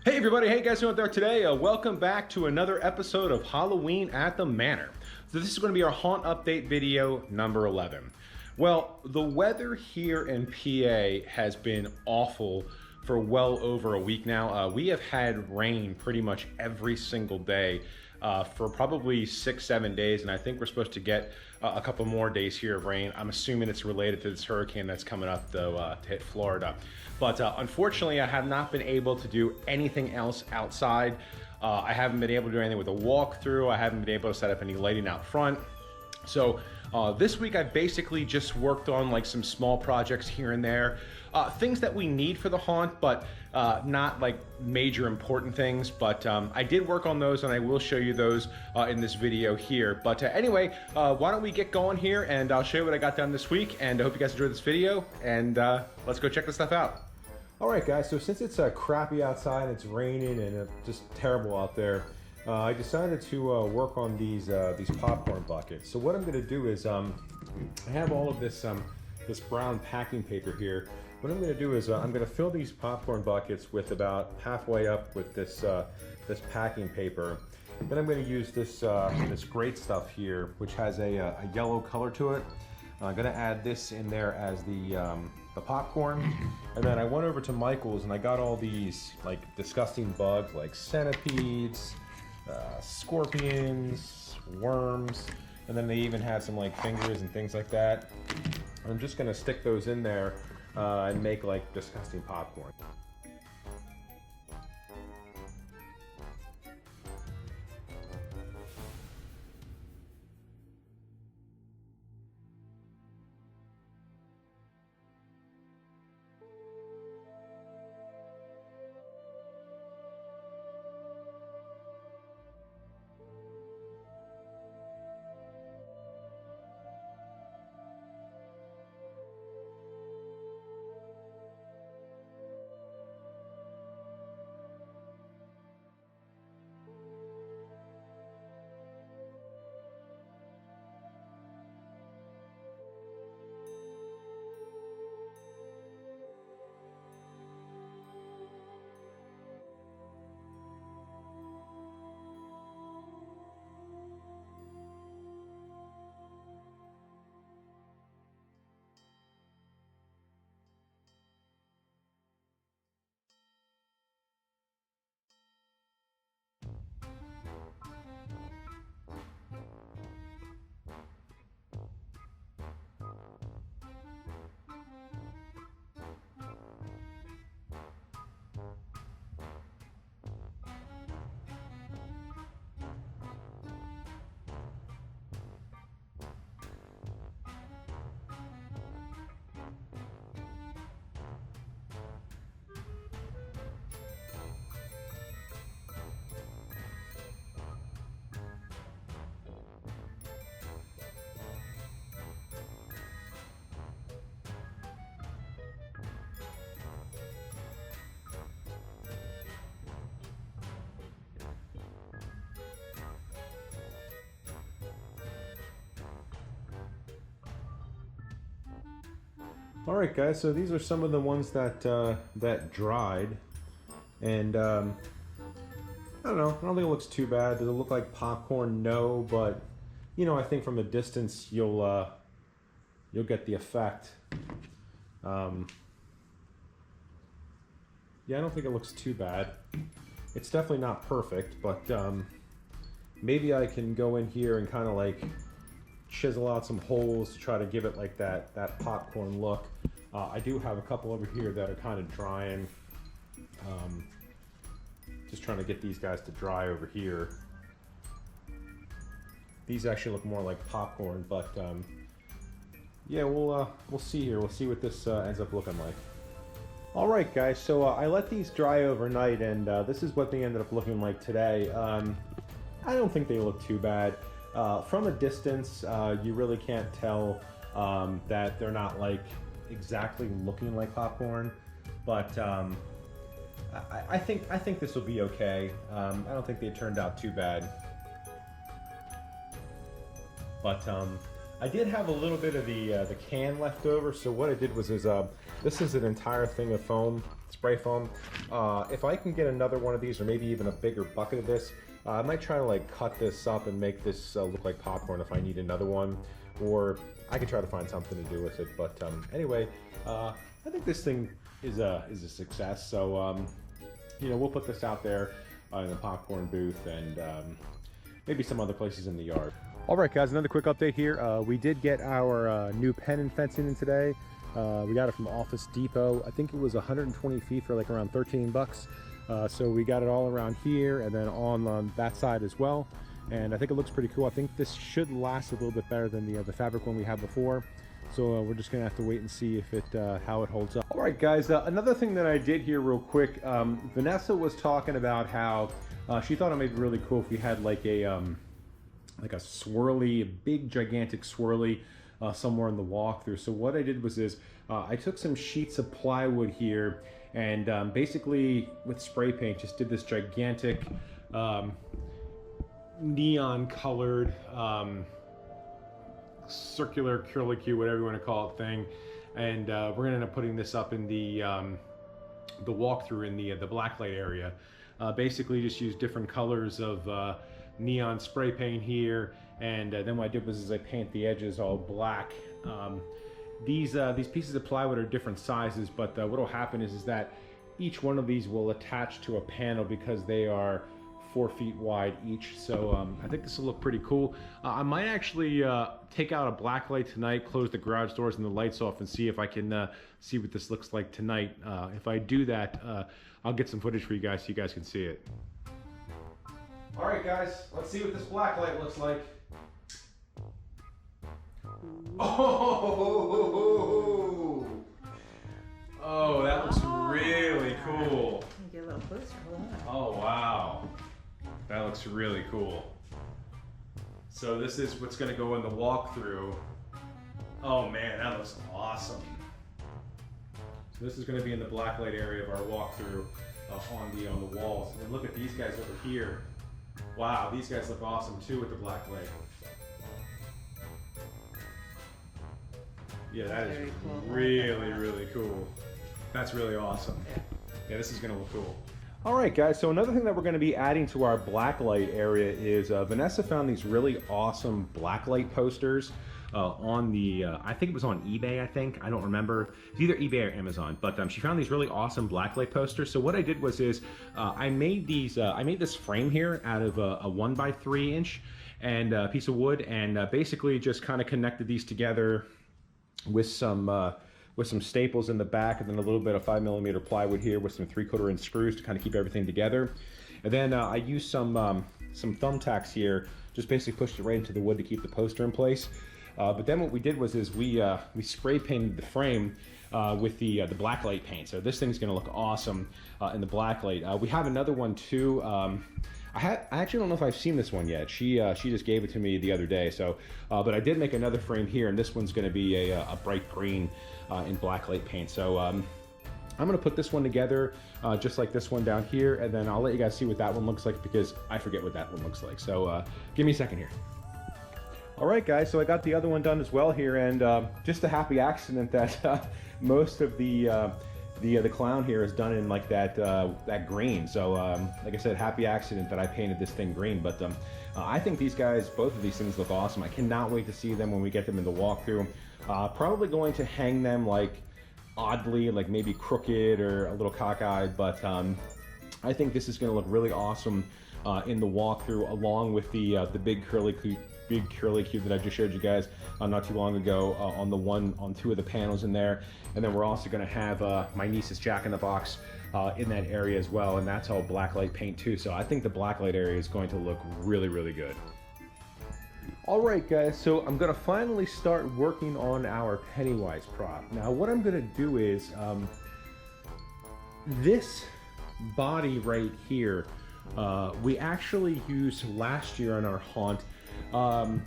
Hey everybody, hey guys, who out there today? Welcome back to another episode of Halloween at the Manor. So this is going to be our haunt update video number 11. Well, the weather here in PA has been awful for well over a week now. We have had rain pretty much every single day for probably 6-7 days, and I think we're supposed to get a couple more days here of rain. I'm assuming it's related to this hurricane that's coming up though to hit Florida. But unfortunately, I have not been able to do anything else outside. I haven't been able to do anything with a walkthrough. I haven't been able to set up any lighting out front. So this week I basically just worked on like some small projects here and there. Things that we need for the haunt, but not like major important things. But I did work on those and I will show you those in this video here. But anyway, why don't we get going here and I'll show you what I got done this week. And I hope you guys enjoyed this video and let's go check this stuff out. All right guys, so since it's crappy outside, it's raining and just terrible out there, I decided to work on these popcorn buckets. So what I'm going to do is, I have all of this this brown packing paper here. What I'm going to do is I'm going to fill these popcorn buckets with about halfway up with this this packing paper. Then I'm going to use this this great stuff here, which has a yellow color to it. I'm going to add this in there as the popcorn. And then I went over to Michael's and I got all these like disgusting bugs like centipedes, scorpions, worms, and then they even had some like fingers and things like that. I'm just gonna stick those in there and make like disgusting popcorn. All right, guys. So these are some of the ones that that dried, and I don't know. I don't think it looks too bad. Does it look like popcorn? No, but you know, I think from a distance you'll get the effect. Yeah, I don't think it looks too bad. It's definitely not perfect, but maybe I can go in here and kind of like chisel out some holes to try to give it like that popcorn look. I do have a couple over here that are kind of drying. Just trying to get these guys to dry over here. These actually look more like popcorn, but yeah, we'll see here. We'll see what this ends up looking like. All right, guys. So I let these dry overnight, and this is what they ended up looking like today. I don't think they look too bad. From a distance, you really can't tell that they're not like exactly looking like popcorn, but I think this will be okay. I don't think they turned out too bad, but I did have a little bit of the can left over. So what I did was this is an entire thing of foam. spray foam. If I can get another one of these, or maybe even a bigger bucket of this, I might try to like cut this up and make this look like popcorn if I need another one, or I could try to find something to do with it. But anyway, I think this thing is a success. So you know, we'll put this out there in the popcorn booth and maybe some other places in the yard. All right, guys, another quick update here. We did get our new pen and fencing in today. We got it from Office Depot. I think it was 120 feet for like around 13 bucks. So we got it all around here and then on that side as well. And I think it looks pretty cool. I think this should last a little bit better than the fabric one we had before. So we're just gonna have to wait and see if it how it holds up. All right, guys, another thing that I did here real quick, Vanessa was talking about how she thought it might be really cool if we had like a swirly, a big gigantic swirly somewhere in the walkthrough. So what I did was I took some sheets of plywood here and basically with spray paint just did this gigantic neon colored circular curlicue, whatever you want to call it, thing. And we're gonna end up putting this up in the walkthrough in the Blacklight area. Basically just use different colors of neon spray paint here, and then what I did was I paint the edges all black. These pieces of plywood are different sizes, but what will happen is that each one of these will attach to a panel because they are 4 feet wide each. So I think this will look pretty cool. I might actually take out a Blacklight tonight, close the garage doors and the lights off, and see if I can see what this looks like tonight. If I do that, I'll get some footage for you guys so you guys can see it. All right, guys, let's see what this Blacklight looks like. Oh, that looks really cool. Get a little closer. Oh, wow. That looks really cool. So this is what's going to go in the walkthrough. Oh man, that looks awesome. So this is going to be in the Blacklight area of our walkthrough on the walls. And look at these guys over here. Wow, these guys look awesome too with the Blacklight. Yeah, that is really, really cool. That's really awesome. Yeah, this is going to look cool. All right, guys, so another thing that we're going to be adding to our Blacklight area is Vanessa found these really awesome Blacklight posters on the, I think it was on eBay, I don't remember. It's either eBay or Amazon, but she found these really awesome Blacklight posters. So what I did was I made these, I made this frame here out of a 1x3 inch and a piece of wood, and basically just kind of connected these together with some staples in the back, and then a little bit of 5mm plywood here with some 3/4 inch screws to kind of keep everything together. And then I used some thumbtacks here, just basically pushed it right into the wood to keep the poster in place. But then what we did was we spray painted the frame with the Blacklight paint. So this thing's gonna look awesome in the Blacklight. We have another one too. I actually don't know if I've seen this one yet. She just gave it to me the other day. So, but I did make another frame here, and this one's going to be a bright green in Blacklight paint. So I'm going to put this one together just like this one down here, and then I'll let you guys see what that one looks like because I forget what that one looks like. So give me a second here. All right, guys. So I got the other one done as well here, and just a happy accident that most of the clown here is done in like that green. So like I said, happy accident that I painted this thing green. But I think these guys, both of these things look awesome. I cannot wait to see them when we get them in the walkthrough. Probably going to hang them like oddly, like maybe crooked or a little cockeyed, but I think this is going to look really awesome in the walkthrough, along with the big curlicue that I just showed you guys not too long ago on 2 of the panels in there. And then we're also going to have my niece's Jack-in-the-Box in that area as well, and that's all Blacklight paint too. So I think the Blacklight area is going to look really, really good. All right, guys, so I'm going to finally start working on our Pennywise prop. Now what I'm going to do is this body right here we actually used last year on our haunt.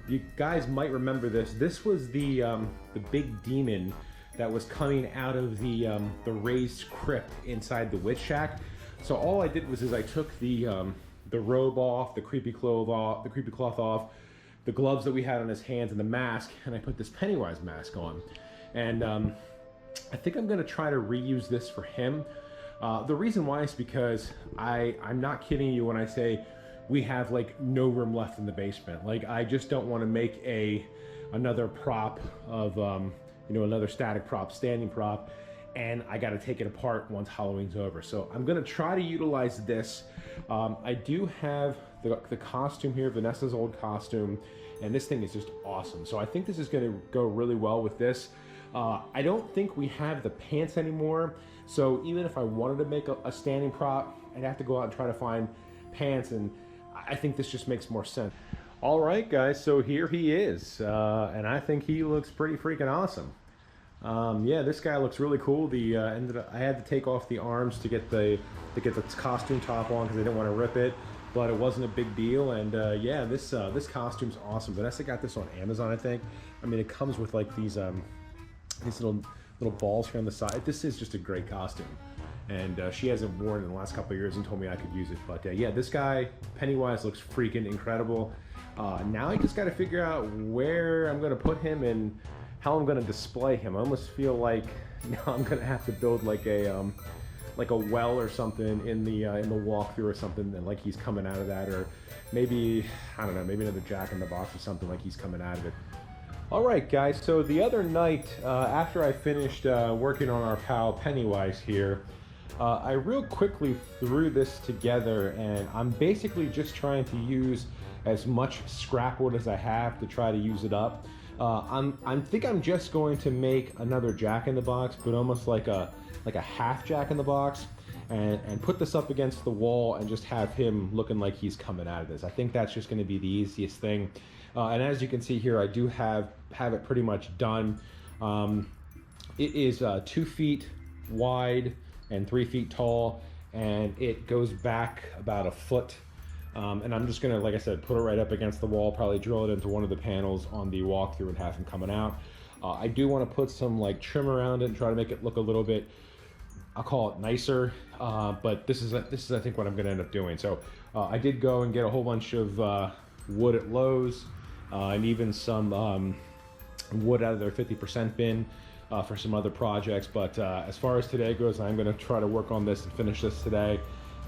You guys might remember this. This was the big demon that was coming out of the raised crypt inside the witch shack. So all I did was I took the robe off, the creepy cloth off, the gloves that we had on his hands, and the mask, and I put this Pennywise mask on. And I think I'm gonna try to reuse this for him. The reason why is because I'm not kidding you when I say we have like no room left in the basement. Like, I just don't want to make another prop of you know, another static prop, standing prop, and I got to take it apart once Halloween's over. So I'm gonna try to utilize this. I do have the costume here, Vanessa's old costume, and this thing is just awesome. So I think this is gonna go really well with this. I don't think we have the pants anymore, so even if I wanted to make a standing prop, I'd have to go out and try to find pants, and I think this just makes more sense. All right, guys, so here he is, and I think he looks pretty freaking awesome. Yeah, this guy looks really cool. I had to take off the arms to get the costume top on because I didn't want to rip it, but it wasn't a big deal. And yeah, this costume's awesome. Vanessa got this on Amazon, I think. I mean, it comes with like these little balls here on the side. This is just a great costume, and she hasn't worn it in the last couple of years and told me I could use it. But yeah, this guy Pennywise looks freaking incredible. Now I just got to figure out where I'm gonna put him and how I'm gonna display him. I almost feel like now I'm gonna have to build like a well or something in the walkthrough or something, and like he's coming out of that, or maybe, I don't know, maybe another Jack in the Box or something, like he's coming out of it. All right, guys, so the other night, after I finished working on our pal Pennywise here, I real quickly threw this together, and I'm basically just trying to use as much scrap wood as I have to try to use it up. I think I'm just going to make another Jack in the Box, but almost like a half Jack in the Box, and put this up against the wall and just have him looking like he's coming out of this. I think that's just going to be the easiest thing. And as you can see here, I do have it pretty much done. It is 2 feet wide and 3 feet tall, and it goes back about a foot. And I'm just gonna, like I said, put it right up against the wall, probably drill it into one of the panels on the walkthrough and have him coming out. I do want to put some like trim around it and try to make it look a little bit, I'll call it nicer, but this is I think what I'm gonna end up doing. So I did go and get a whole bunch of wood at Lowe's, and even some wood out of their 50% bin for some other projects. But as far as today goes, I'm gonna try to work on this and finish this today,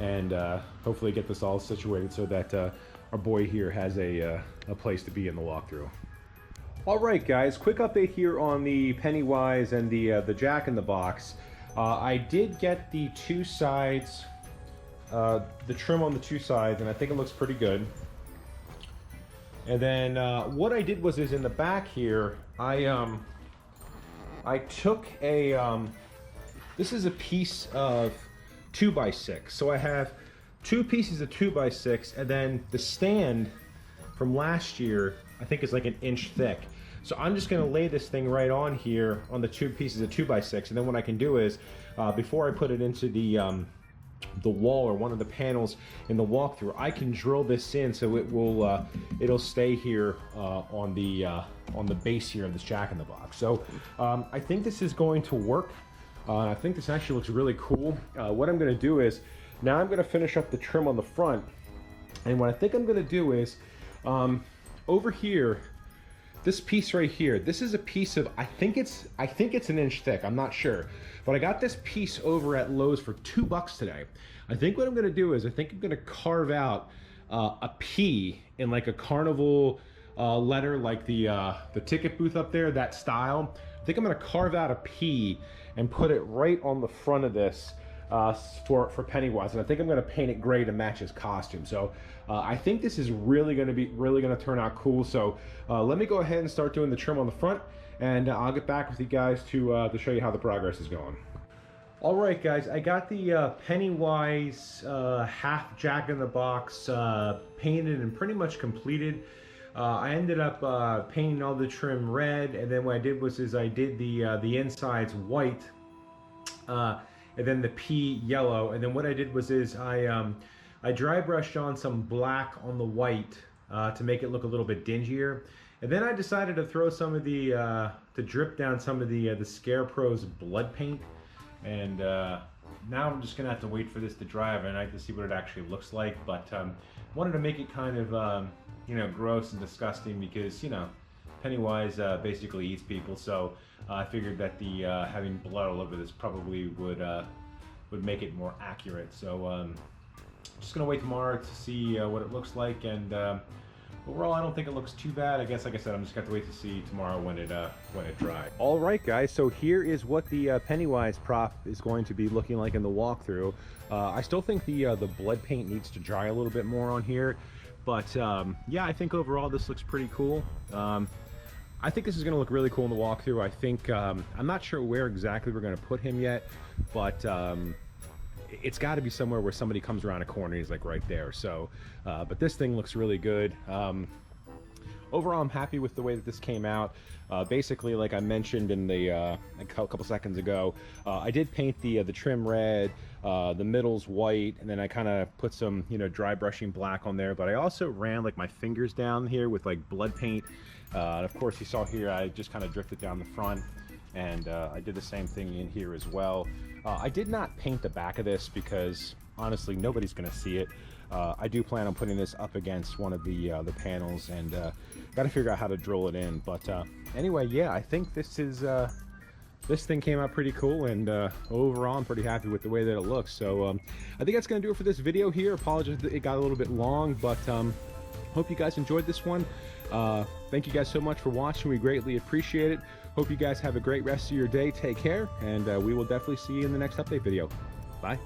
and hopefully get this all situated so that our boy here has a place to be in the walkthrough. All right, guys, quick update here on the Pennywise and the Jack in the Box. I did get the two sides, the trim on the two sides, and I think it looks pretty good. And then what I did was in the back here, I took a, this is a piece of 2x6. So I have 2 pieces of 2x6, and then the stand from last year, I think is like 1 inch thick. So I'm just gonna lay this thing right on here on the 2 pieces of 2x6, and then what I can do is, before I put it into the wall or one of the panels in the walkthrough, I can drill this in so it will it'll stay here on the base here of this Jack in the Box. So I think this is going to work. I think this actually looks really cool. What I'm going to do is, now I'm going to finish up the trim on the front, and what I think I'm going to do is, over here, this piece right here, this is a piece of, I think it's 1 inch thick, I'm not sure, but I got this piece over at Lowe's for $2 today. I think what I'm going to do is, I think I'm going to carve out a P in like a carnival letter, like the ticket booth up there, that style. I think I'm going to carve out a P and put it right on the front of this for Pennywise, and I think I'm going to paint it gray to match his costume. So I think this is really going to turn out cool. So let me go ahead and start doing the trim on the front, and I'll get back with you guys to show you how the progress is going. All right, guys, I got the Pennywise half Jack in the Box painted and pretty much completed. I ended up painting all the trim red, and then what I did was I did the insides white, and then the P yellow, and then what I did was I dry brushed on some black on the white to make it look a little bit dingier, and then I decided to throw some of to drip down some of the Scarecrow's blood paint, and now I'm just gonna have to wait for this to dry overnight to see what it actually looks like. But wanted to make it kind of you know, gross and disgusting, because, you know, Pennywise basically eats people, so I figured that the having blood all over this probably would would make it more accurate. So just gonna wait tomorrow to see what it looks like, and overall I don't think it looks too bad. I guess, like I said, I'm just gonna have to wait to see tomorrow when it dries. All right, guys, so here is what the Pennywise prop is going to be looking like in the walkthrough. I still think the blood paint needs to dry a little bit more on here, but yeah, I think overall this looks pretty cool. I think this is going to look really cool in the walkthrough. I think, I'm not sure where exactly we're going to put him yet, but it's got to be somewhere where somebody comes around a corner and he's like right there. So, but this thing looks really good. Overall, I'm happy with the way that this came out. Basically, like I mentioned in the a couple seconds ago, I did paint the trim red, the middle's white, and then I kind of put some, you know, dry brushing black on there. But I also ran like my fingers down here with like blood paint. And of course, you saw here I just kind of drifted down the front, and I did the same thing in here as well. I did not paint the back of this because honestly nobody's going to see it. I do plan on putting this up against one of the panels, and got to figure out how to drill it in. But anyway, yeah, I think this is this thing came out pretty cool, and overall I'm pretty happy with the way that it looks. So I think that's going to do it for this video here. Apologize that it got a little bit long, but hope you guys enjoyed this one. Thank you guys so much for watching. We greatly appreciate it. Hope you guys have a great rest of your day. Take care, and we will definitely see you in the next update video. Bye.